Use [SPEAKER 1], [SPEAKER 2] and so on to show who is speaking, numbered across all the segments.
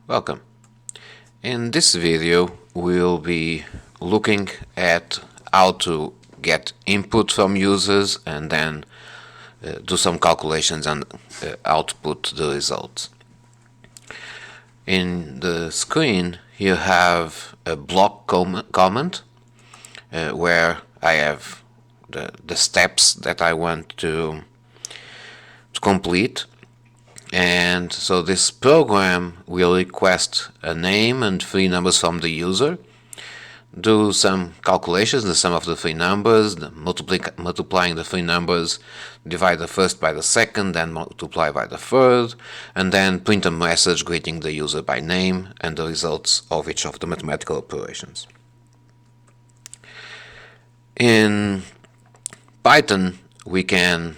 [SPEAKER 1] Welcome. In this video we'll be looking at how to get input from users and then do some calculations and output the results. In the screen you have a block comment where I have the steps that I want to complete. And so this program will request a name and three numbers from the user, do some calculations, the sum of the three numbers, multiplying the three numbers, divide the first by the second, then multiply by the third, and then print a message greeting the user by name and the results of each of the mathematical operations. In Python we can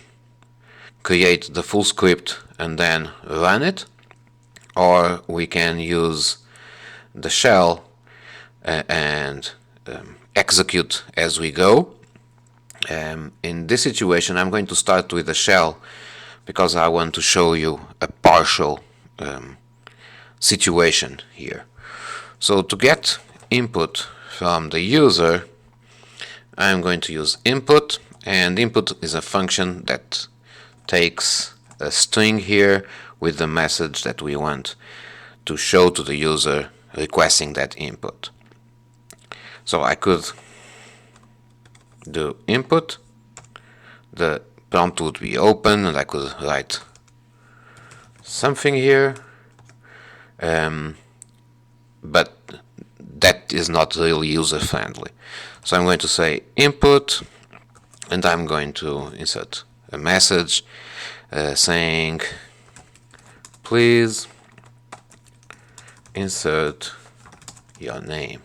[SPEAKER 1] create the full script and then run it, or we can use the shell and execute as we go. In this situation I'm going to start with the shell because I want to show you a partial situation here. So to get input from the user I'm going to use input, and input is a function that takes a string here with the message that we want to show to the user requesting that input. So I could do input, the prompt would be open and I could write something here, but that is not really user friendly. So I'm going to say input and I'm going to insert a message saying please insert your name,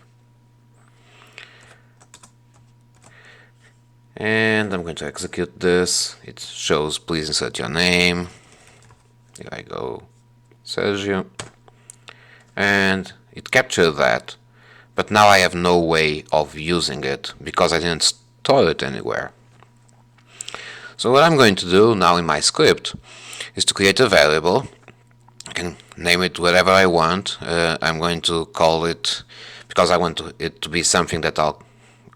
[SPEAKER 1] and I'm going to execute this. It shows please insert your name. Here I go, Sergio, and it captured that, but now I have no way of using it because I didn't store it anywhere. So what I'm going to do now in my script is to create a variable. I can name it whatever I want. I'm going to call it, because I want it to be something that I'll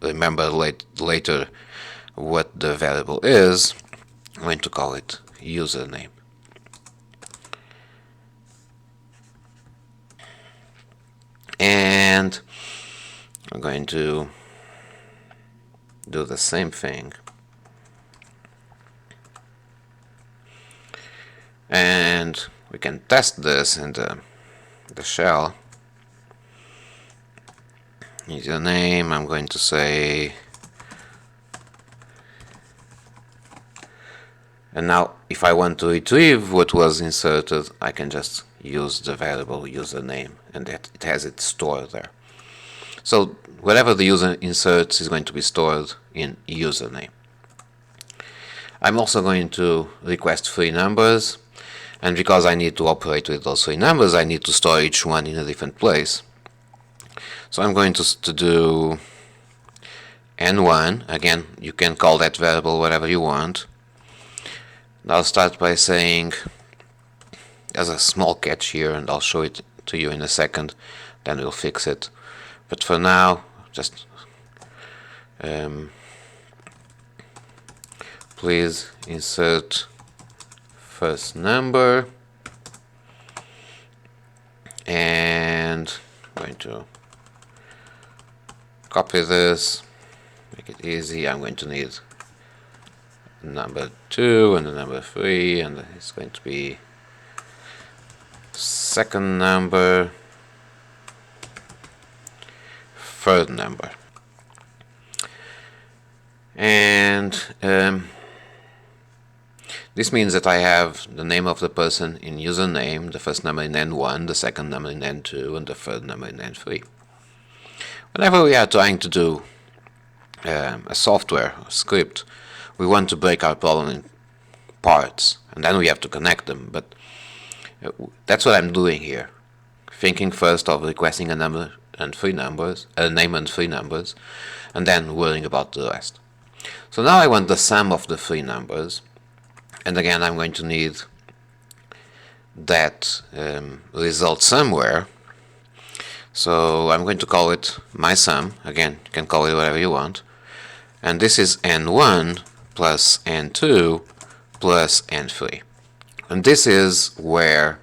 [SPEAKER 1] remember later what the variable is, I'm going to call it username. And I'm going to do the same thing. And we can test this in the shell. Username, I'm going to say, and now if I want to retrieve what was inserted I can just use the variable username and it has it stored there. So whatever the user inserts is going to be stored in username. I'm also going to request three numbers, and because I need to operate with those three numbers I need to store each one in a different place. So I'm going to do n1. Again, you can call that variable whatever you want. And I'll start by saying, there's a small catch here and I'll show it to you in a second, then we'll fix it. But for now, just please insert first number, and I'm going to copy this, make it easy. I'm going to need number 2 and the number 3, and it's going to be second number, third number. And this means that I have the name of the person in username, the first number in n1, the second number in n2, and the third number in n3. Whenever we are trying to do a software or script, we want to break our problem in parts, and then we have to connect them. But that's what I'm doing here, thinking first of requesting a number and three numbers, a name and three numbers, and then worrying about the rest. So now I want the sum of the three numbers, and again I'm going to need that result somewhere. So I'm going to call it my sum. Again, you can call it whatever you want. And this is n1 plus n2 plus n3. And this is where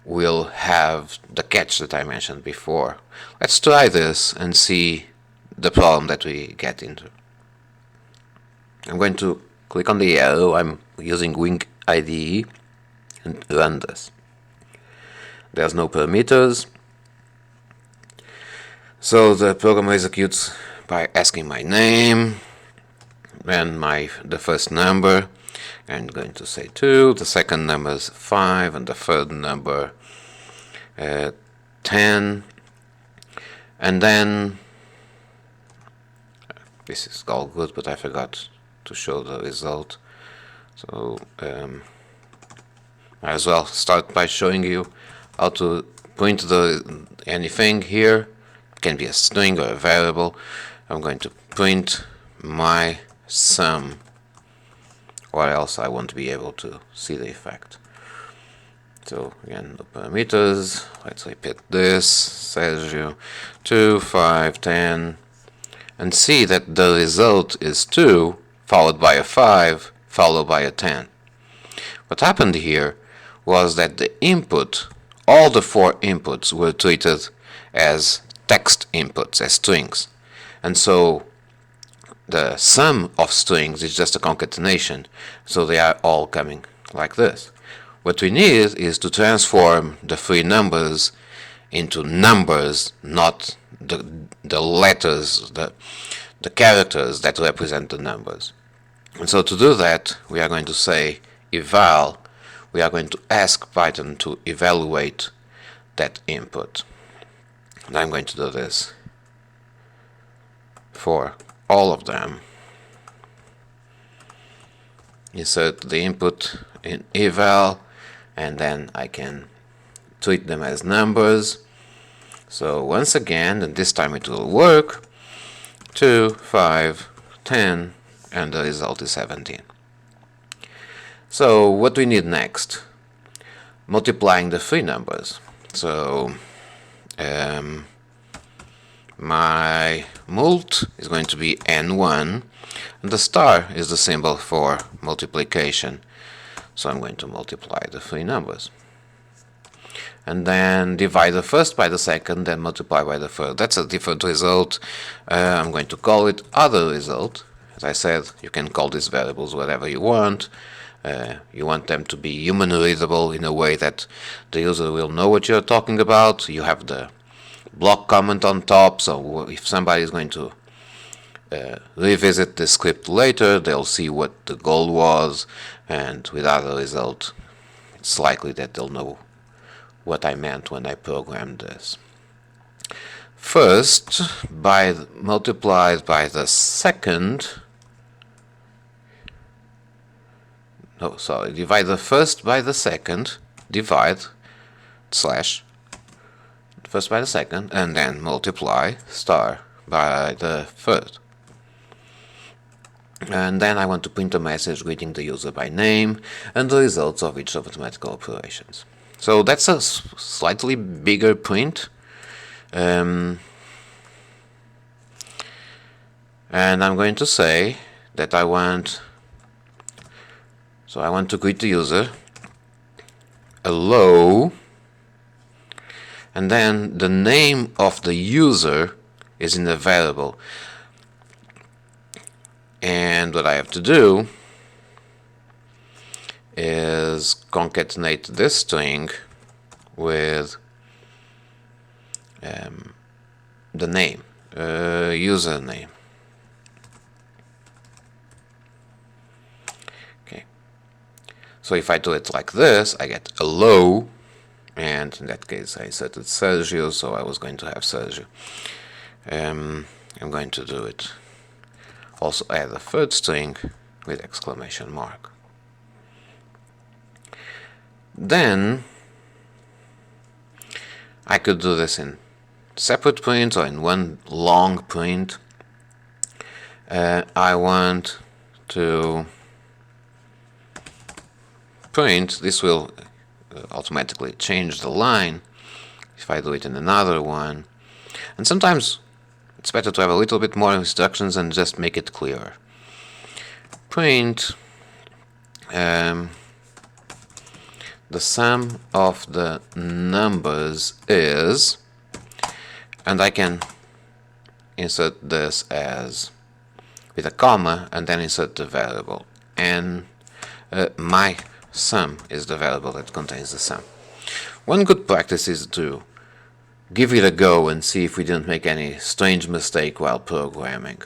[SPEAKER 1] we'll have the catch that I mentioned before. Let's try this and see the problem that we get into. I'm going to click on the arrow. I'm using Wing IDE and run this. There's no parameters. So the program executes by asking my name and the first number. I'm going to say 2, the second number is 5, and the third number 10. And then this is all good, but I forgot to show the result. So might as well start by showing you how to print anything here. It can be a string or a variable. I'm going to print my sum, or else I won't be able to see the effect. So again, the parameters, let's repeat this, Sergio 2, 5, 10, and see that the result is 2 followed by a 5 followed by a 10. What happened here was that the input, all the 4 inputs were treated as text inputs, as strings. And so the sum of strings is just a concatenation, so they are all coming like this. What we need is to transform the 3 numbers into numbers, not the letters, the characters that represent the numbers. And so to do that, we are going to say eval. We are going to ask Python to evaluate that input. And I'm going to do this for all of them. Insert the input in eval, and then I can treat them as numbers. So once again, and this time it will work, 2, 5, 10, and the result is 17. So what we need next? Multiplying the 3 numbers. So my mult is going to be n1, and the star is the symbol for multiplication. So I'm going to multiply the 3 numbers. And then divide the first by the second, then multiply by the third. That's a different result. I'm going to call it other result. As I said, you can call these variables whatever you want. You want them to be human readable in a way that the user will know what you're talking about. You have the block comment on top, so if somebody is going to revisit the script later, they'll see what the goal was, and with other result, it's likely that they'll know what I meant when I programmed this. First, multiplied by the second. No, sorry, divide the first by the second, divide, slash, first by the second, and then multiply, star, by the third. And then I want to print a message greeting the user by name and the results of each of the mathematical operations. So that's a slightly bigger print. And I'm going to say that I want to greet the user, hello, and then the name of the user is in a variable. And what I have to do is concatenate this string with the name, username. Okay. So if I do it like this, I get hello, and in that case I inserted Sergio, so I was going to have Sergio. I'm going to do it. Also add a third string with exclamation mark. Then I could do this in separate print or in one long print. I want to print, this will automatically change the line if I do it in another one. And sometimes it's better to have a little bit more instructions and just make it clearer. Print the sum of the numbers is, and I can insert this as with a comma and then insert the variable, and my sum is the variable that contains the sum. One good practice is to give it a go and see if we didn't make any strange mistake while programming.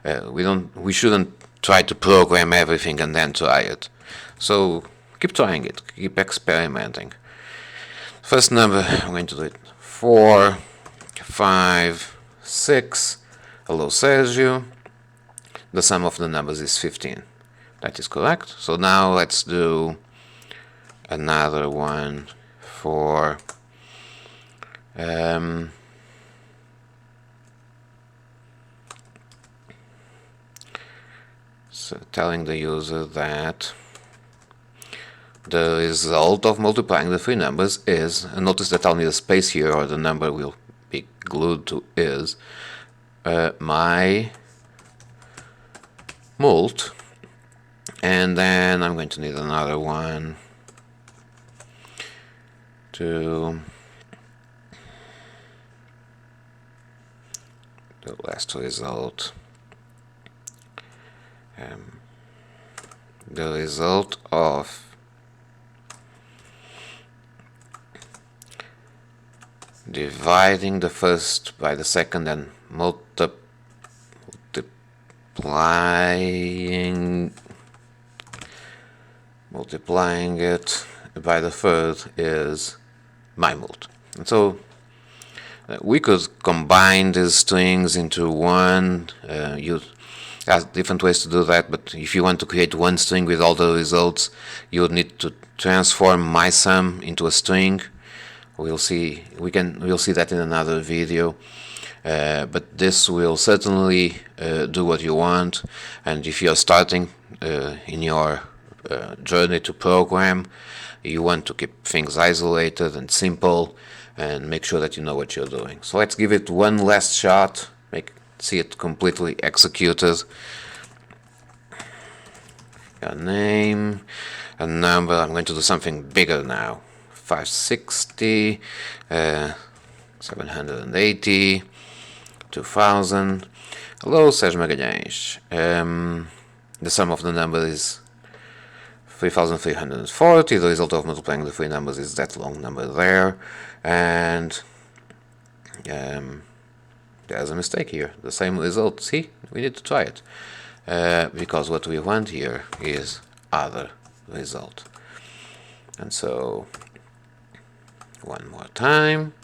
[SPEAKER 1] We shouldn't try to program everything and then try it. So keep trying it, keep experimenting. First number, I'm going to do it 4, 5, 6. Hello Sergio. The sum of the numbers is 15. That is correct. So now let's do another one for so telling the user that the result of multiplying the three numbers is, and notice that I'll need a space here or the number will be glued to is, my mult, and then I'm going to need another one to the last result. The result of dividing the first by the second and multiplying it by the third is my mult. And so we could combine these strings into one. You have different ways to do that, but if you want to create one string with all the results, you would need to transform my sum into a string. We'll see that in another video. But this will certainly do what you want. And if you're starting in your journey to program, you want to keep things isolated and simple and make sure that you know what you're doing. So let's give it one last shot, see it completely executed. Your name, a number. I'm going to do something bigger now. 560, 780, 2000. Hello, Sérgio Magalhães. The sum of the number is 3,340. The result of multiplying the three numbers is that long number there. And there's a mistake here. The same result. See? We need to try it. Because what we want here is other result. And so, one more time.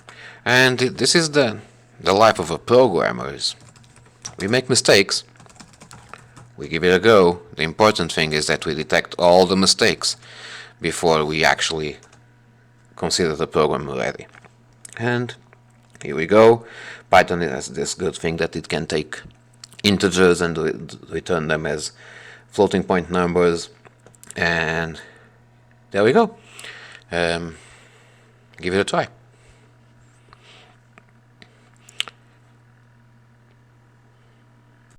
[SPEAKER 1] And this is the life of a programmer. We make mistakes. We give it a go. The important thing is that we detect all the mistakes before we actually consider the program ready. And here we go. Python has this good thing that it can take integers and return them as floating point numbers. And there we go. Give it a try.